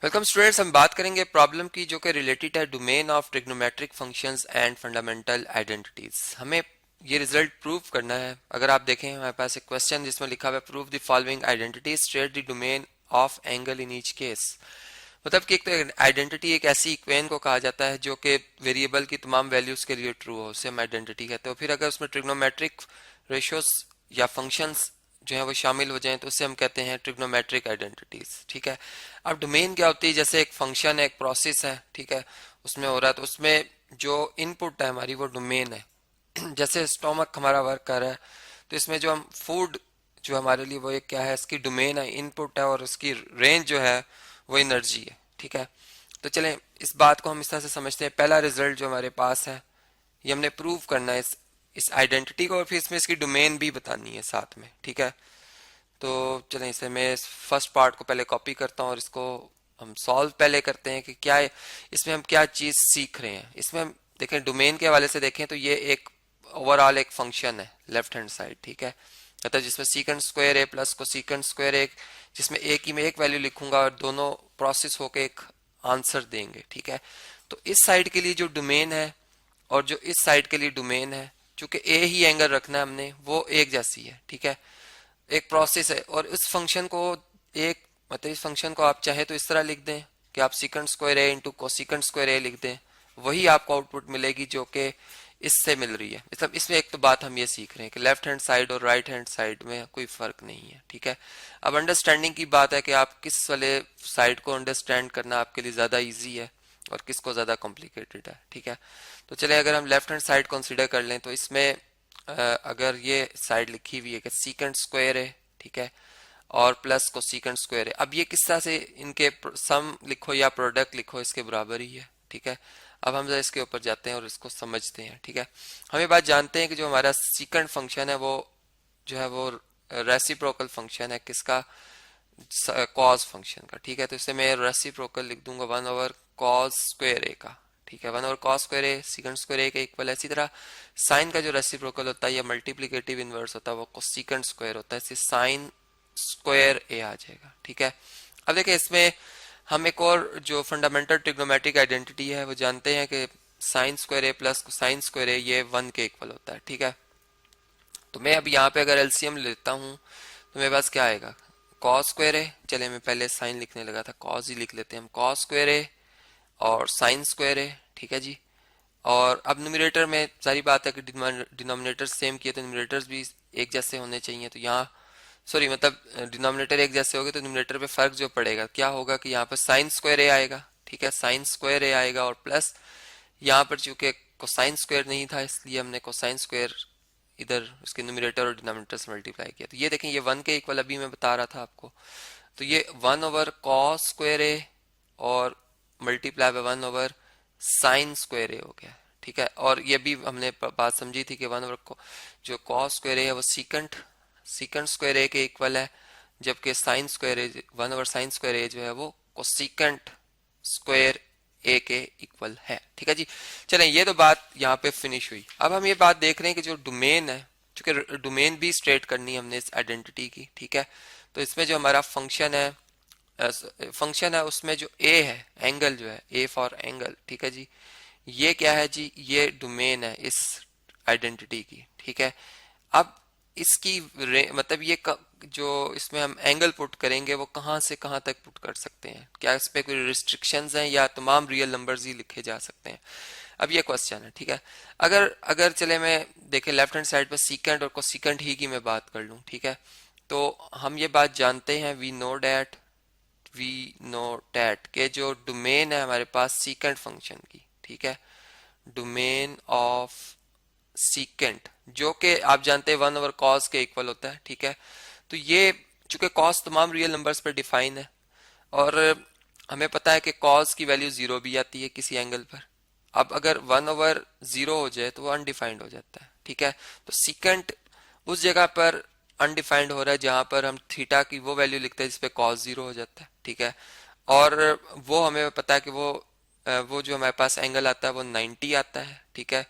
Welcome students, हम बात करेंगे प्रॉब्लम की जो कि रिलेटेड है domain of trigonometric functions and fundamental identities. हमें ये रिजल्ट प्रूव करना है। अगर आप देखें हमारे पास एक क्वेश्चन जिसमें लिखा हुआ है prove the following identities state the domain of angle in each case. मतलब कि एक तो आइडेंटिटी एक ऐसी इक्वेशन को कहा जाता है जो कि वेरिएबल की तमाम वैल्यूज के लिए ट्रू हो, उसे हम आइडेंटिटी कहते हैं। फिर अगर उसमें ट्रिग्नोमेट्रिक रेशियोज या फंक्शंस जो है वो शामिल हो जाएं तो उससे हम कहते हैं ट्रिग्नोमेट्रिक आइडेंटिटीज। ठीक है। अब डोमेन क्या होती है? जैसे एक फंक्शन है, एक प्रोसेस है, ठीक है, उसमें हो रहा है तो उसमें जो इनपुट है हमारी वो डोमेन है। जैसे स्टोमक हमारा वर्क कर रहा है तो इसमें जो हम फूड जो हमारे लिए वो एक क्या है, इसकी डोमेन है, इनपुट है, और उसकी रेंज जो है वो एनर्जी है। ठीक है। तो चलें इस बात को हम इस तरह से समझते हैं। पहला रिजल्ट जो हमारे पास है ये हमने प्रूव करना है इस आइडेंटिटी को, और फिर इसमें इसकी डोमेन भी बतानी है साथ में। ठीक है। तो चलें इसे मैं फर्स्ट पार्ट को पहले कॉपी करता हूँ और इसको हम सॉल्व पहले करते हैं कि क्या है इसमें हम क्या चीज सीख रहे हैं। इसमें हम देखें डोमेन के हवाले से देखें तो ये एक ओवरऑल एक फंक्शन है लेफ्ट हैंड साइड। ठीक है। मतलब जिसमें सीकेंड स्क्वायर ए प्लस को सीकेंड स्क्वायर ए, जिसमें एक ही में एक वैल्यू लिखूंगा और दोनों प्रोसेस होके एक आंसर देंगे। ठीक है। तो इस साइड के लिए जो डोमेन है और जो इस साइड के लिए डोमेन है, चूंकि ए ही एंगल रखना है हमने, वो एक जैसी है। ठीक है। एक प्रोसेस है और इस फंक्शन को एक मतलब इस फंक्शन को आप चाहे तो इस तरह लिख दें कि आप सीकेंड स्क्वायर ए इंटू कोसिकेंड स्क्वायर ए लिख दें, वही आपको आउटपुट मिलेगी जो कि इससे मिल रही है। मतलब इसमें एक तो बात हम ये सीख रहे हैं कि लेफ्ट हैंड साइड और राइट हैंड साइड में कोई फर्क नहीं है। ठीक है। अब अंडरस्टैंडिंग की बात है कि आप किस वाले साइड को अंडरस्टैंड करना आपके लिए ज्यादा इजी है और किसको ज्यादा कॉम्प्लिकेटेड है। ठीक है। तो चले अगर हम लेफ्ट हैंड साइड कंसिडर कर लें तो इसमें अगर ये साइड लिखी हुई है कि सीकेंड स्क्वायर है, ठीक है, और प्लस को सीकेंड स्क्वायर है। अब ये किस तरह से इनके सम लिखो या प्रोडक्ट लिखो इसके बराबर ही है। ठीक है। अब हम जरा इसके ऊपर जाते हैं और इसको समझते हैं। ठीक है। हम ये बात जानते हैं कि जो हमारा सीकेंड फंक्शन है वो जो है वो रेसिप्रोकल फंक्शन है किसका? कॉस फंक्शन का। ठीक है। तो इसे मैं रेसिप्रोकल लिख दूंगा 1/कॉस स्क्वायर ए का। ठीक है। 1/कॉस स्क्वायर ए सीकेंड स्क्वायर ए के इक्वल है। इसी तरह साइन का जो रेसिप्रोकल होता है या मल्टीप्लिकेटिव इनवर्स होता है वो कोसिकेंड स्क्वायर होता है, इससे साइन स्क्वायर ए आ जाएगा। ठीक है। अब देखिए इसमें हम एक और जो फंडामेंटल ट्रिग्नोमेट्रिक आइडेंटिटी है वो जानते हैं कि साइन स्क्वायर ए प्लस साइन स्क्वायर ए ये 1 के इक्वल होता है। ठीक है। तो मैं अब यहाँ पे अगर एलसीएम लेता हूँ तो मेरे पास क्या आएगा? कॉस स्क्वायर ए, चले मैं पहले साइन लिखने लगा था, कॉस ही लिख लेते हैं हम, कॉस स्क्वायर ए और साइन स्क्वायर ए। ठीक है जी। और अब न्यूमरेटर में सारी बात है कि डिनोमिनेटर सेम किए तो न्यूमरेटर्स भी एक जैसे होने चाहिए। तो यहाँ सॉरी मतलब डिनोमिनेटर एक जैसे हो गए तो न्यूमरेटर पे फर्क जो पड़ेगा क्या होगा कि यहाँ पर साइन स्क्वायर ए आएगा। ठीक है। साइन स्क्वायर ए आएगा और प्लस यहाँ पर चूंकि कोसाइन स्क्वायर नहीं था इसलिए हमने कोसाइन स्क्वायर इधर उसके न्यूमरेटर और डिनोमिनेटर से मल्टीप्लाई किया। तो ये देखें ये 1 के इक्वल अभी मैं बता रहा था आपको। तो ये 1/कॉस स्क्वायर ए और मल्टीप्लाई बाय 1/साइन स्क्वायर ए हो गया। ठीक है। और ये भी हमने बात समझी थी कि 1 जो कॉस स्क्वायर ए है वो सीकेंट सीकेंट स्क्वायर ए के इक्वल है, जबकि साइन स्क्वायर ए 1/साइन स्क्वायर ए जो है वो कोसिकेंट स्क्वायर ए के इक्वल है। ठीक है जी। चलें ये तो बात यहाँ पे फिनिश हुई। अब हम ये बात देख रहे हैं कि जो डोमेन है, चूंकि डोमेन भी स्ट्रेट करनी है हमने इस आइडेंटिटी की। ठीक है। तो इसमें जो हमारा फंक्शन है उसमें जो ए है, एंगल जो है, ए फॉर एंगल, ठीक है जी, ये क्या है जी? ये डोमेन है इस आइडेंटिटी की। ठीक है। अब इसकी मतलब ये जो इसमें हम एंगल पुट करेंगे वो कहाँ से कहाँ तक पुट कर सकते हैं? क्या इस पे कोई रिस्ट्रिक्शंस हैं या तमाम रियल नंबर्स ही लिखे जा सकते हैं? अब ये क्वेश्चन है। ठीक है। अगर अगर चले मैं देखे लेफ्ट हैंड साइड पर सीकेंड और कोसिकेंड ही की मैं बात कर लूं, ठीक है, तो हम ये बात जानते हैं वी नो डैट के जो डोमेन है हमारे पास सीकेंड फंक्शन की, ठीक है, डोमेन ऑफ सीकेंट जो कि आप जानते हैं 1/कॉस के इक्वल होता है। ठीक है। तो ये चूंकि कॉस तमाम रियल नंबर्स पर डिफाइन है और हमें पता है कि कॉस की वैल्यू 0 भी आती है किसी एंगल पर। अब अगर 1/0 हो जाए तो वो अनडिफाइंड हो जाता है। ठीक है। तो सीकेंट उस जगह पर अनडिफाइंड हो रहा है जहां पर हम थीटा की वो वैल्यू लिखते हैं जिसपे कॉस 0 हो जाता है। ठीक है। और वो हमें पता है कि वो जो हमारे पास एंगल आता है वो 90 आता है। ठीक है।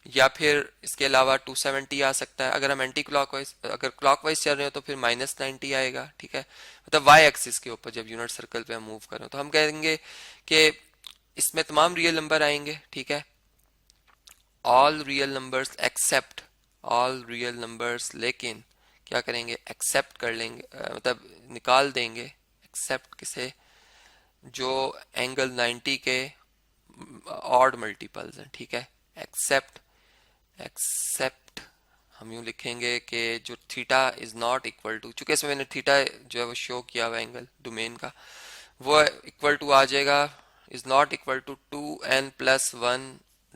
या फिर इसके अलावा 270 आ सकता है। अगर हम एंटी क्लॉकवाइज, अगर क्लॉकवाइज चल रहे हो तो फिर -90 आएगा, ठीक है, मतलब वाई एक्सिस के ऊपर जब यूनिट सर्कल पे हम मूव कर रहे हो। तो हम कहेंगे कि इसमें तमाम रियल नंबर आएंगे, ठीक है, all real numbers accept all real numbers, लेकिन क्या करेंगे, एक्सेप्ट कर लेंगे, मतलब निकाल देंगे एक्सेप्ट किसे, जो एंगल 90 के ऑड मल्टीपल्स हैं, ठीक है। एक्सेप्ट एक्सेप्ट हम यूं लिखेंगे कि जो theta is not equal to, चूंकि इसमें मैंने थीटा जो है वो शो किया हुआ एंगल डोमेन का, वो इक्वल टू आ जाएगा, is not equal to 2n+1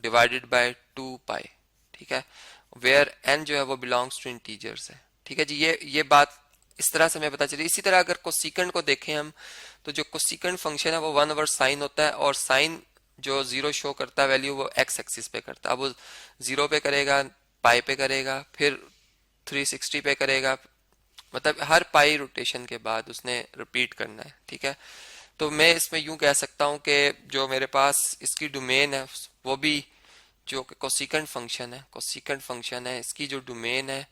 divided by 2 pi, ठीक है, वेयर n जो है वो बिलोंग्स टू इंटीजर्स है, ठीक है जी। ये बात इस तरह से हमें पता चली। इसी तरह अगर कोसिकेंट को देखें हम, तो जो कोसिकेंट फंक्शन है वो 1/sin होता है, और साइन जो 0 शो करता है वैल्यू, वो x एक्सिस पे करता है। अब वो 0 पे करेगा, पाई पे करेगा, फिर 360 पे करेगा, मतलब हर पाई रोटेशन के बाद उसने रिपीट करना है, ठीक है। तो मैं इसमें यूं कह सकता हूं कि जो मेरे पास इसकी डोमेन है वो भी जो कोसिकेंट फंक्शन है, कोसिकेंट फंक्शन है, इसकी जो डोमेन है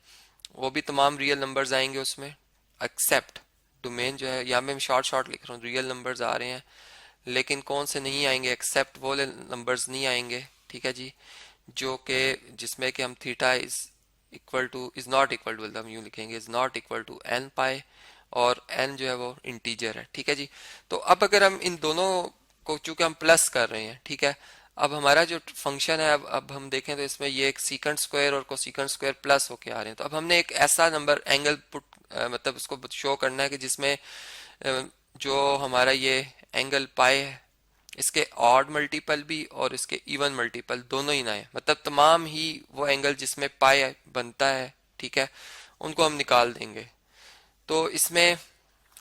वो भी तमाम रियल नंबर्स आएंगे उसमें, एक्सेप्ट डोमेन जो है, यहाँ में मैं शॉर्ट शॉर्ट लिख रहा हूँ, रियल नंबर्स आ रहे हैं, लेकिन कौन से नहीं आएंगे, एक्सेप्ट वो नंबर्स नहीं आएंगे, ठीक है जी, जो कि जिसमें कि हम theta is not equal to, मतलब हम यूं लिखेंगे is not equal to n pi, और n जो है वो इंटीजर है, ठीक है जी। तो अब अगर हम इन दोनों को चूंकि हम प्लस कर रहे हैं, ठीक है, अब हमारा जो फंक्शन है, अब हम देखें तो इसमें ये एक सीकेंट स्क्वायर और कोसीकेंट स्क्वायर प्लस होके आ रहे हैं। तो अब हमने एक ऐसा नंबर एंगल पुट, मतलब उसको शो करना है कि जिसमें जो हमारा ये एंगल पाई है, इसके ऑड मल्टीपल भी और इसके इवन मल्टीपल दोनों ही ना है, मतलब तमाम ही वो एंगल जिसमें पाई बनता है, ठीक है, उनको हम निकाल देंगे। तो इसमें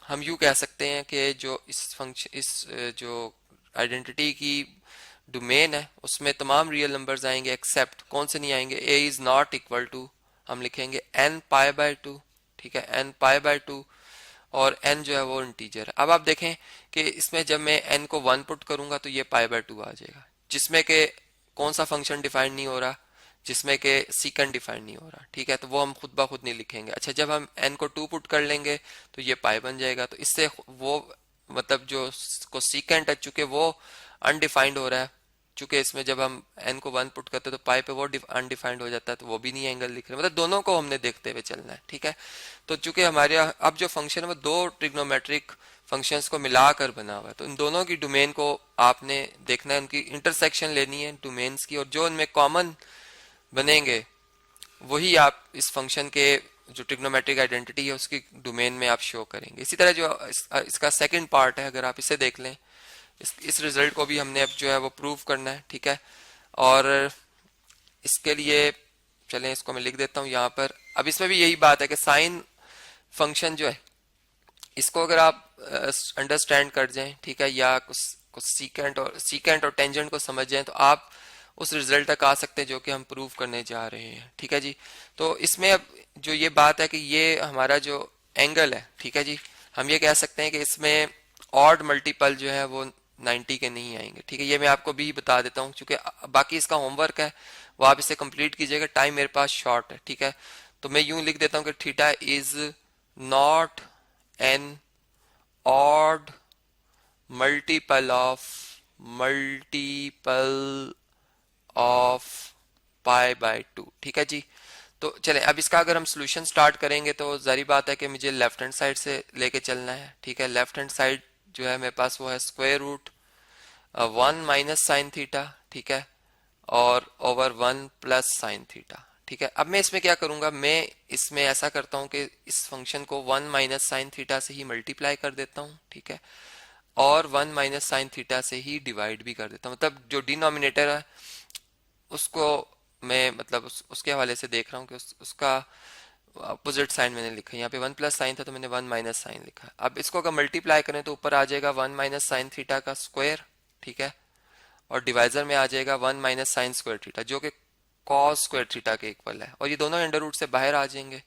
हम यूं कह सकते हैं कि जो इस फंक्शन, इस जो आइडेंटिटी की डोमेन है उसमें तमाम रियल नंबर्स आएंगे, एक्सेप्ट कौन से नहीं आएंगे, a is not equal to, हम लिखेंगे n π/2, ठीक है, n π/2, और n जो है वो इंटीजर है। अब आप देखें कि इसमें जब मैं n को 1 पुट करूंगा तो ये π/2 आ जाएगा, जिसमें के कौन सा फंक्शन डिफाइन नहीं हो रहा, जिसमें के सीकेंट डिफाइन नहीं हो रहा, ठीक है, तो वो हम खुद ब खुद नहीं लिखेंगे। अच्छा, जब हम n को 2 पुट कर लेंगे तो ये पाई बन जाएगा, तो इससे वो मतलब जो को सीकेंट है, चूंकि वो अनडिफाइंड हो रहा है, चूंकि इसमें जब हम n को 1 पुट करते हैं तो पाई पे वो अनडिफाइंड हो जाता है, तो वो भी नहीं एंगल लिख रहे, मतलब दोनों को हमने देखते हुए चलना है, ठीक है। तो चूंकि हमारे अब जो फंक्शन है वो दो ट्रिग्नोमेट्रिक फंक्शंस को मिलाकर बना हुआ है, तो इन दोनों की डोमेन को आपने देखना है, उनकी इंटरसेक्शन लेनी है डोमेन्स की, और जो उनमें कॉमन बनेंगे वही आप इस फंक्शन के जो ट्रिग्नोमेट्रिक आइडेंटिटी है उसकी डोमेन में आप शो करेंगे। इसी तरह जो इसका सेकंड पार्ट है, अगर आप इसे देख लें, इस रिजल्ट को भी हमने अब जो है वो प्रूव करना है, ठीक है। और इसके लिए चलें, इसको मैं लिख देता हूँ यहाँ पर। अब इसमें भी यही बात है कि साइन फंक्शन जो है, इसको अगर आप अंडरस्टैंड कर जाएं, ठीक है, या कुछ सीकेंट और टेंजेंट को समझ जाएं, तो आप उस रिजल्ट तक आ सकते हैं जो कि हम प्रूव करने जा रहे हैं, ठीक है जी। तो इसमें अब जो ये बात है कि ये हमारा जो एंगल है, ठीक है जी, हम ये कह सकते हैं कि इसमें ऑड मल्टीपल जो है वो 90 के नहीं आएंगे, ठीक है। ये मैं आपको भी बता देता हूँ, क्योंकि बाकी इसका होमवर्क है वो आप इसे कंप्लीट कीजिएगा, टाइम मेरे पास शॉर्ट है, ठीक है। तो मैं यूं लिख देता हूँ कि theta is not an odd multiple of π/2, ठीक है जी। तो चलें, अब इसका अगर हम सोल्यूशन स्टार्ट करेंगे तो जारी बात है कि मुझे लेफ्ट हैंड साइड से लेके चलना है, ठीक है। लेफ्ट हैंड साइड जो है मेरे पास वो है स्क्वायर रूट 1 - sin थीटा, ठीक है, और ओवर 1 + sin थीटा, ठीक है। अब मैं इसमें क्या करूंगा, मैं इसमें ऐसा करता हूं कि इस फंक्शन को 1 - sin थीटा से ही मल्टीप्लाई कर देता हूं, ठीक है, और 1 - sin थीटा से ही डिवाइड भी कर देता हूं, मतलब जो डिनोमिनेटर है उसको मैं मतलब उसके हवाले से देख रहा हूँ कि उसका अपोजिट साइन मैंने लिखा है। यहाँ पे 1 + sin था तो मैंने 1 - sin लिखा। अब इसको अगर मल्टीप्लाई करें तो ऊपर आ जाएगा 1 - sin थीटा का स्क्वायर, ठीक है, और डिवाइजर में आ जाएगा 1 - sin² थीटा, जो कि cos² थीटा के इक्वल है, और ये दोनों अंडर रूट से बाहर आ जाएंगे,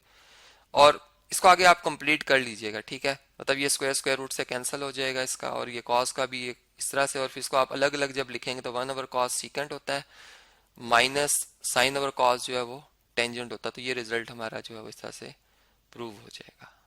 और इसको आगे आप कंप्लीट कर लीजिएगा, ठीक है, मतलब ये स्क्वायर रूट से कैंसिल हो जाएगा इसका, और ये cos का भी इस तरह से, और फिर इसको आप अलग अलग जब लिखेंगे तो 1/cos सीकेंट होता है, साइन ओवर कॉस जो है वो टेंजेंट होता, तो ये रिजल्ट हमारा जो है वो इस तरह से प्रूव हो जाएगा।